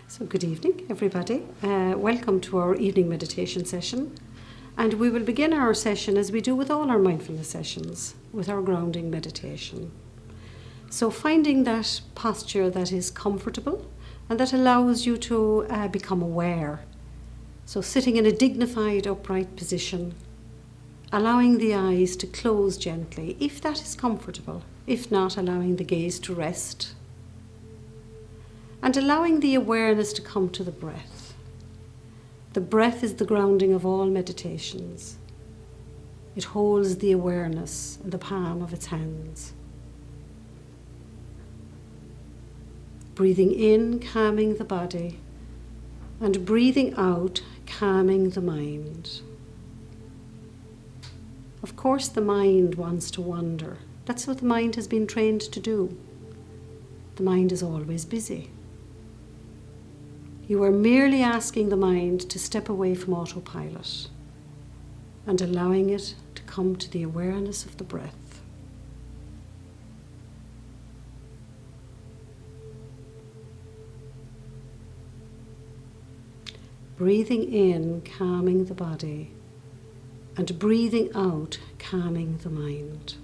So good evening, everybody. Welcome to our evening meditation session. And we will begin our session, as we do with all our mindfulness sessions, with our grounding meditation. So finding that posture that is comfortable and that allows you to become aware. So sitting in a dignified, upright position, allowing the eyes to close gently, if that is comfortable. If not, allowing the gaze to rest. And allowing the awareness to come to the breath. The breath is the grounding of all meditations. It holds the awareness in the palm of its hands. Breathing in, calming the body, and breathing out, calming the mind. Of course, the mind wants to wander. That's what the mind has been trained to do. The mind is always busy. You are merely asking the mind to step away from autopilot and allowing it to come to the awareness of the breath. Breathing in, calming the body, and breathing out, calming the mind.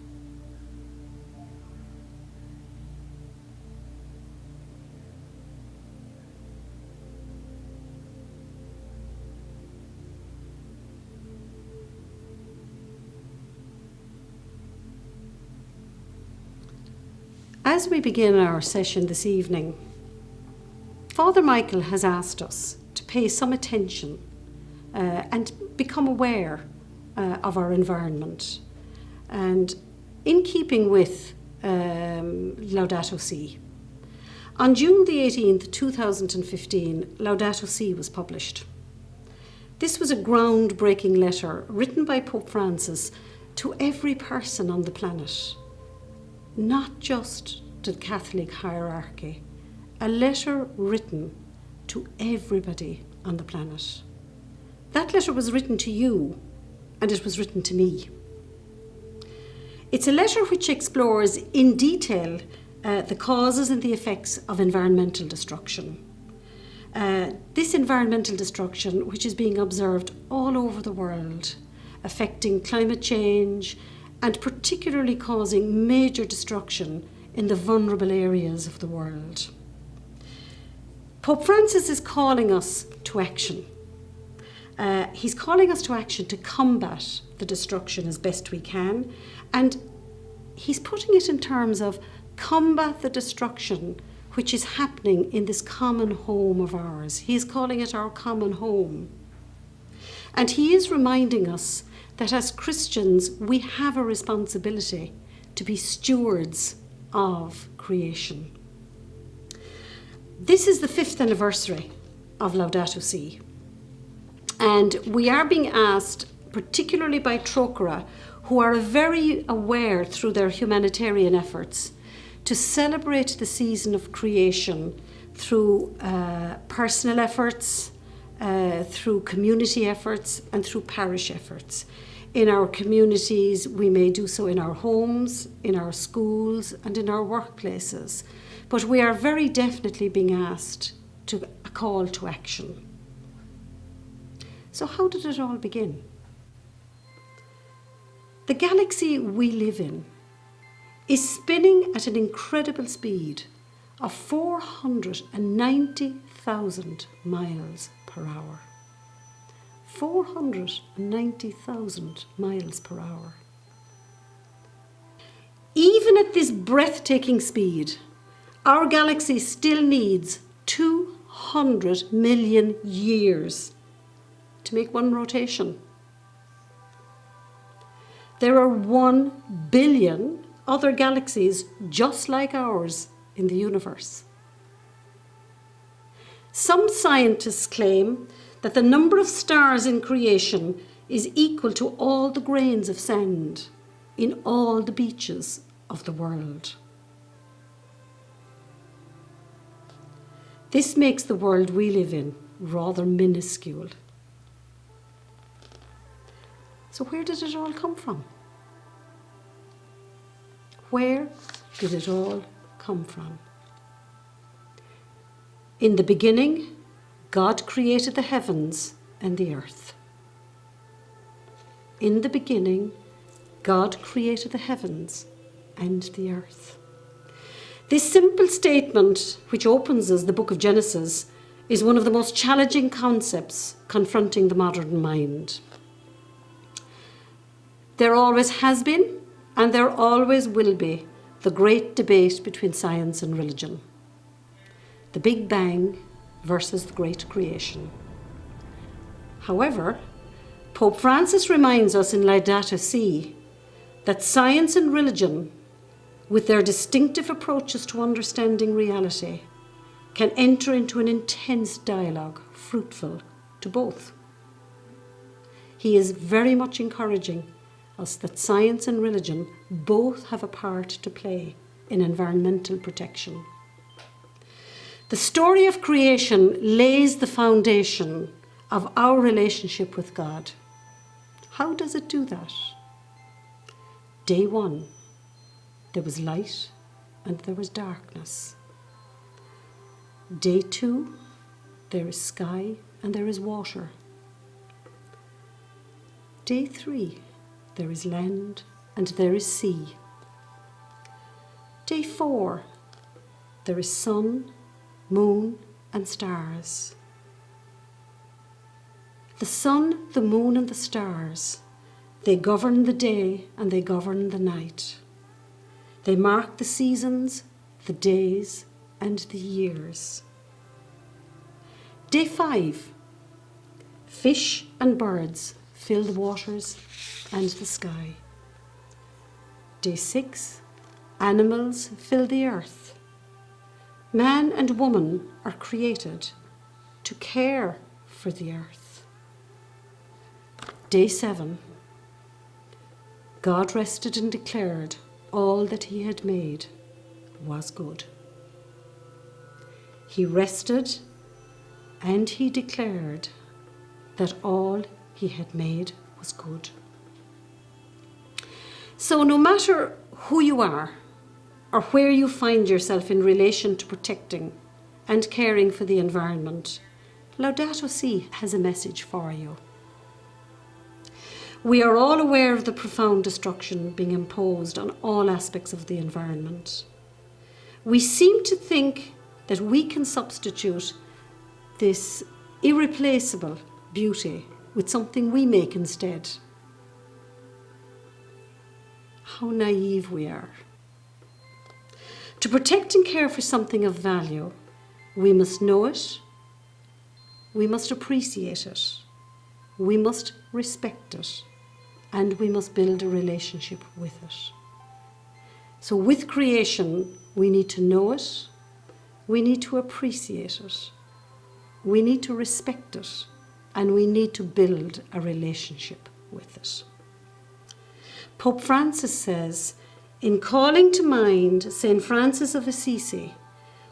As we begin our session this evening, Father Michael has asked us to pay some attention and become aware of our environment. And in keeping with Laudato Si, on June the 18th, 2015, Laudato Si was published. This was a groundbreaking letter written by Pope Francis to every person on the planet. Not just to the Catholic hierarchy, a letter written to everybody on the planet. That letter was written to you, and it was written to me. It's a letter which explores in detail the causes and the effects of environmental destruction. This environmental destruction, which is being observed all over the world, affecting climate change, and particularly causing major destruction in the vulnerable areas of the world. Pope Francis is calling us to action. He's calling us to action to combat the destruction as best we can, and he's putting it in terms of combat the destruction which is happening in this common home of ours. He's calling it our common home. And he is reminding us that as Christians, we have a responsibility to be stewards of creation. This is the 5th anniversary of Laudato Si. And we are being asked, particularly by Trócaire, who are very aware through their humanitarian efforts, to celebrate the season of creation through personal efforts, through community efforts, and through parish efforts. In our communities, we may do so in our homes, in our schools, and in our workplaces. But we are very definitely being asked to a call to action. So how did it all begin? The galaxy we live in is spinning at an incredible speed of 490,000 miles per hour. 490,000 miles per hour. Even at this breathtaking speed, our galaxy still needs 200 million years to make one rotation. There are 1 billion other galaxies just like ours in the universe. Some scientists claim that the number of stars in creation is equal to all the grains of sand in all the beaches of the world. This makes the world we live in rather minuscule. So where did it all come from? Where did it all come from? In the beginning, God created the heavens and the earth. In the beginning, God created the heavens and the earth. This simple statement, which opens us the book of Genesis, is one of the most challenging concepts confronting the modern mind. There always has been, and there always will be, the great debate between science and religion. The Big Bang versus the Great Creation. However, Pope Francis reminds us in Laudato Si that science and religion, with their distinctive approaches to understanding reality, can enter into an intense dialogue, fruitful to both. He is very much encouraging us that science and religion both have a part to play in environmental protection. The story of creation lays the foundation of our relationship with God. How does it do that? Day one, there was light and there was darkness. Day two, there is sky and there is water. Day three, there is land and there is sea. Day four, there is sun, moon and stars. The sun, the moon and the stars, they govern the day and they govern the night. They mark the seasons, the days and the years. Day 5, fish and birds fill the waters and the sky. Day 6, animals fill the earth. Man and woman are created to care for the earth. Day 7, God rested and declared all that he had made was good. He rested and he declared that all he had made was good. So no matter who you are or where you find yourself in relation to protecting and caring for the environment, Laudato Si has a message for you. We are all aware of the profound destruction being imposed on all aspects of the environment. We seem to think that we can substitute this irreplaceable beauty with something we make instead. How naive we are. To protect and care for something of value, we must know it, we must appreciate it, we must respect it, and we must build a relationship with it. So with creation, we need to know it, we need to appreciate it, we need to respect it, and we need to build a relationship with it. Pope Francis says, in calling to mind St. Francis of Assisi,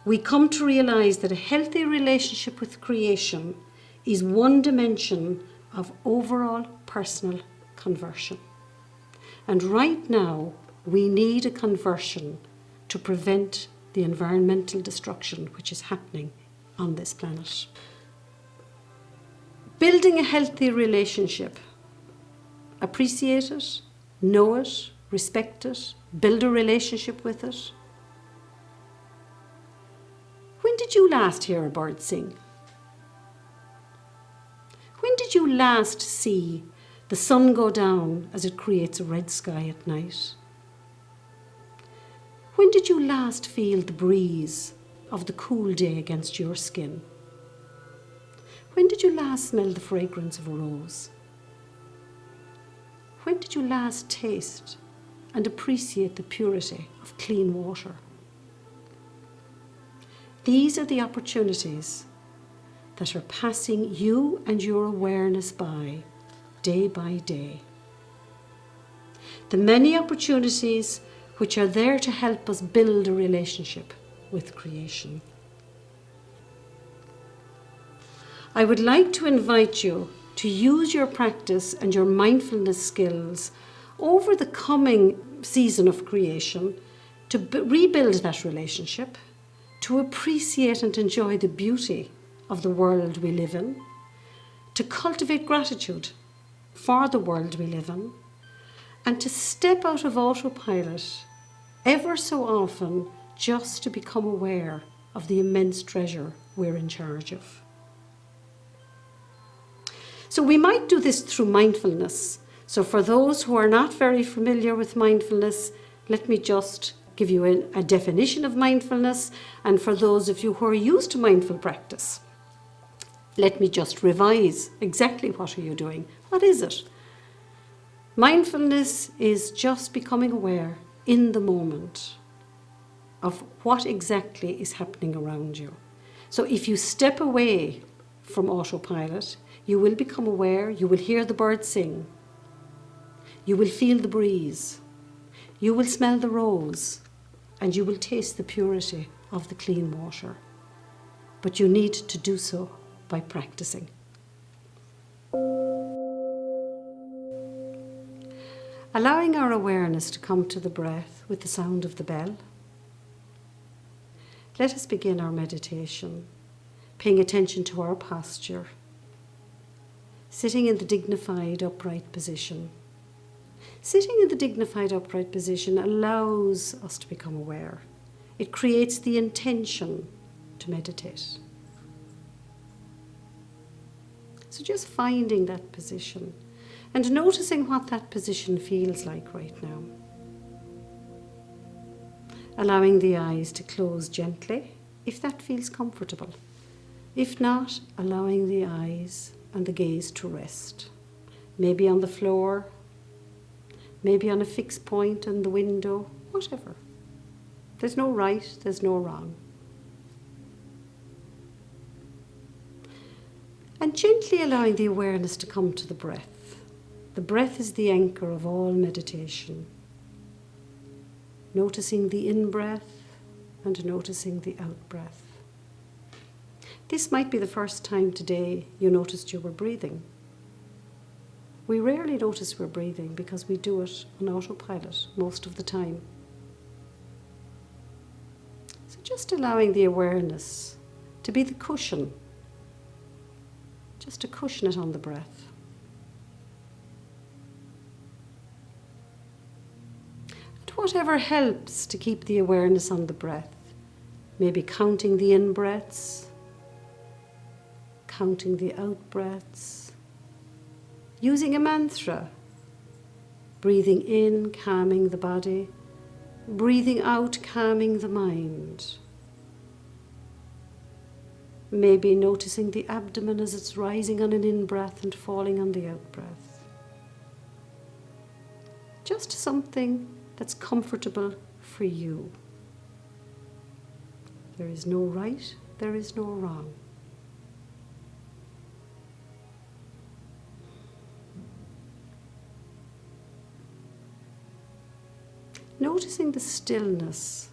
we come to realize that a healthy relationship with creation is one dimension of overall personal conversion. And right now, we need a conversion to prevent the environmental destruction which is happening on this planet. Building a healthy relationship, appreciate it, know it, respect it, build a relationship with it. When did you last hear a bird sing? When did you last see the sun go down as it creates a red sky at night? When did you last feel the breeze of the cool day against your skin? When did you last smell the fragrance of a rose? When did you last taste and appreciate the purity of clean water? These are the opportunities that are passing you and your awareness by day by day. The many opportunities which are there to help us build a relationship with creation. I would like to invite you to use your practice and your mindfulness skills over the coming season of creation to rebuild that relationship, to appreciate and enjoy the beauty of the world we live in, to cultivate gratitude for the world we live in, and to step out of autopilot ever so often just to become aware of the immense treasure we're in charge of. So we might do this through mindfulness. So for those who are not very familiar with mindfulness, let me just give you a definition of mindfulness. And for those of you who are used to mindful practice, let me just revise exactly what are you doing. What is it? Mindfulness is just becoming aware in the moment of what exactly is happening around you. So if you step away from autopilot, you will become aware, you will hear the birds sing, you will feel the breeze, you will smell the rose, and you will taste the purity of the clean water. But you need to do so by practicing. Allowing our awareness to come to the breath with the sound of the bell, let us begin our meditation, paying attention to our posture, sitting in the dignified upright position. Sitting in the dignified upright position allows us to become aware. It creates the intention to meditate. So just finding that position and noticing what that position feels like right now. Allowing the eyes to close gently if that feels comfortable. If not, allowing the eyes and the gaze to rest. Maybe on the floor, maybe on a fixed point in the window, whatever. There's no right, there's no wrong. And gently allowing the awareness to come to the breath. The breath is the anchor of all meditation. Noticing the in-breath and noticing the out-breath. This might be the first time today you noticed you were breathing. We rarely notice we're breathing because we do it on autopilot most of the time. So just allowing the awareness to be the cushion, just to cushion it on the breath. And whatever helps to keep the awareness on the breath, maybe counting the in-breaths, counting the out-breaths, using a mantra, breathing in, calming the body, breathing out, calming the mind. Maybe noticing the abdomen as it's rising on an in-breath and falling on the out-breath. Just something that's comfortable for you. There is no right, there is no wrong. Noticing the stillness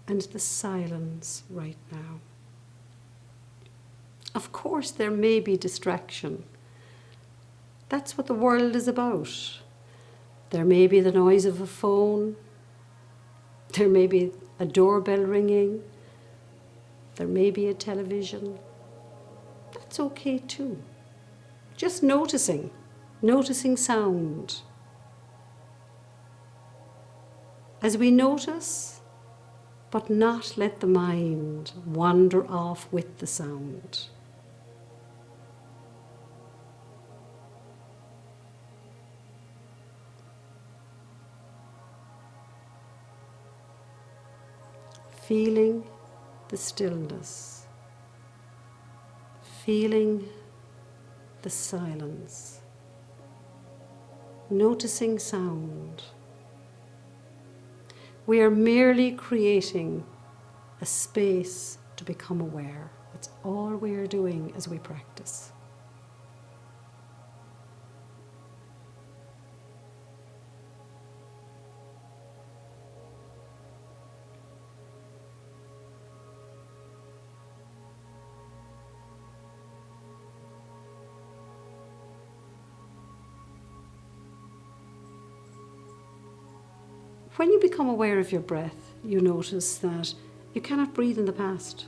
and the silence right now. Of course, there may be distraction. That's what the world is about. There may be the noise of a phone. There may be a doorbell ringing. There may be a television. That's okay too. Just noticing sound. As we notice, but not let the mind wander off with the sound. Feeling the stillness, feeling the silence, noticing sound. We are merely creating a space to become aware. That's all we are doing as we practice. When you become aware of your breath, you notice that You cannot breathe in the past.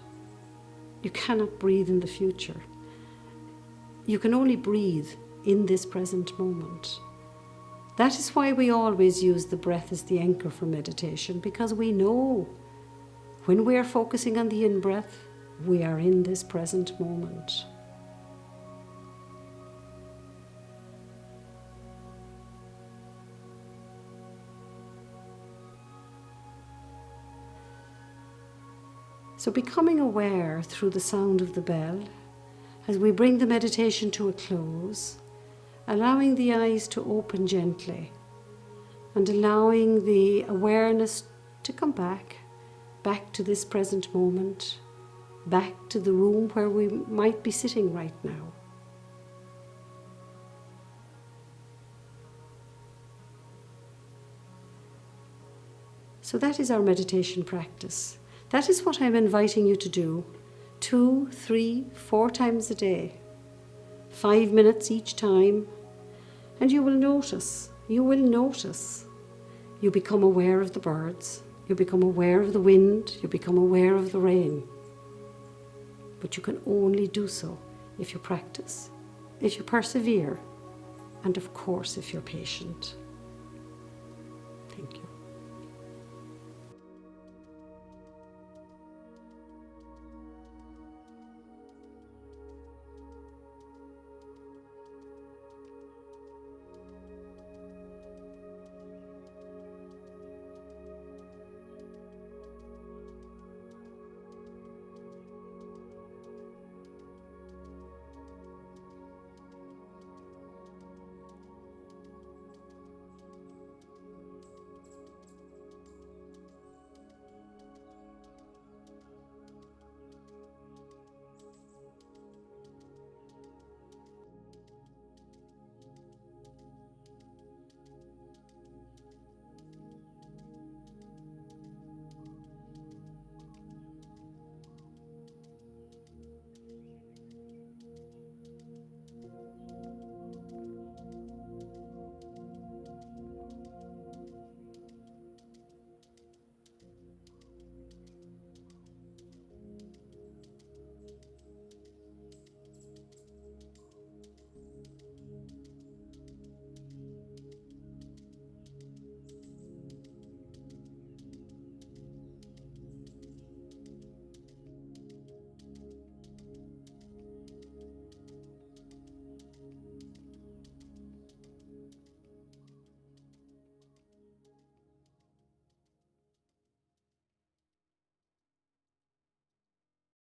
You cannot breathe in the future. You can only breathe in this present moment. That is why we always use the breath as the anchor for meditation, because we know when we are focusing on the in-breath, we are in this present moment. So becoming aware through the sound of the bell, as we bring the meditation to a close, allowing the eyes to open gently and allowing the awareness to come back to this present moment, back to the room where we might be sitting right now. So that is our meditation practice. That is what I'm inviting you to do 2, 3, 4 times a day, 5 minutes each time, and you will notice, you become aware of the birds, you become aware of the wind, you become aware of the rain. But you can only do so if you practice, if you persevere, and of course if you're patient.